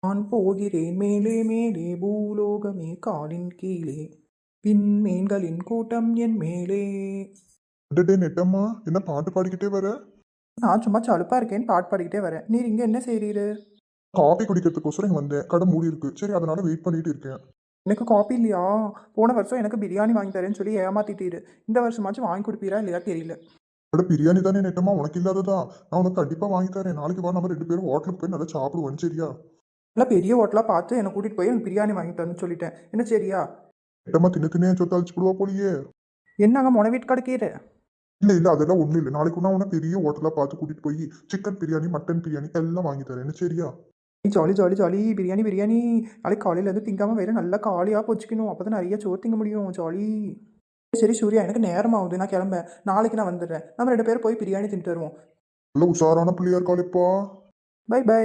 நான் போகிறேன் மேலே மேலே பூலோகமே காலின் கீழே விண்மீன்களின் கூட்டம் என் மேலே. அடடே நெட்டம்மா, என்ன பாட்டு பாடிக்கிட்டே வர? நான் சும்மா சலுப்பா இருக்கேன்னு பாட்டு பாடிக்கிட்டே வரேன். நீர் இங்க என்ன செய்றீரு? காபி குடிக்கிறதுக்கோசரம் இங்க வந்தேன். கடை மூடி இருக்கு. சரி, அதனால வெயிட் பண்ணிட்டு இருக்கேன். எனக்கு காப்பி இல்லையா? போன வருஷம் எனக்கு பிரியாணி வாங்கி தரேன்னு சொல்லி ஏமாத்திட்டீரு. இந்த வருஷமாச்சும் வாங்கி கொடுப்பீரா இல்லையா தெரியல. அட பிரியாணி தானே நெட்டம்மா, உனக்கு இல்லாததா? நான் உனக்கு கண்டிப்பா வாங்கி தரேன். நாளைக்கு வா, நம்ம 2 பேரும் ஹோட்டலுக்கு போய் நல்லா சாப்பிடுவோம். சரியா? நல்லா பெரிய ஹோட்டலா பார்த்து என்னை கூட்டிட்டு போய் எனக்கு பிரியாணி வாங்கி தரேன்னு சொல்லிட்டேன். என்ன சரியா? நெட்டம்மா தின்னு தின்னே சொத்து அழிச்சு போடுவா போலியே. என்னங்க மொன வீட்டு கடைக்கீரு? இல்ல இல்ல, அதெல்லாம் ஒண்ணும் இல்லை. நாளைக்கு நான் உன பெரிய ஹோட்டலா பார்த்து கூட்டிட்டு போய் சிக்கன் பிரியாணி, மட்டன் பிரியாணி எல்லாம் வாங்கி தரேன். என்ன சரியா? Jolly jolly jolly biryani biryani. நாளைக்கு காலையிலேருந்து திங்காமல் வேறு நல்லா காலியாக பொச்சிக்கணும். அப்போ தான் நிறைய சோறு திங்க முடியும். ஜாலி. சரி சூர்யா, எனக்கு நேரம் ஆகுது, நான் கிளம்பேன். நாளைக்கு நான் வந்துடுறேன். நம்ம 2 பேரும் போய் பிரியாணி தின்ட்டு வருவோம். நல்ல உஷாரான பிள்ளையா இருக்காளேப்பா. By by.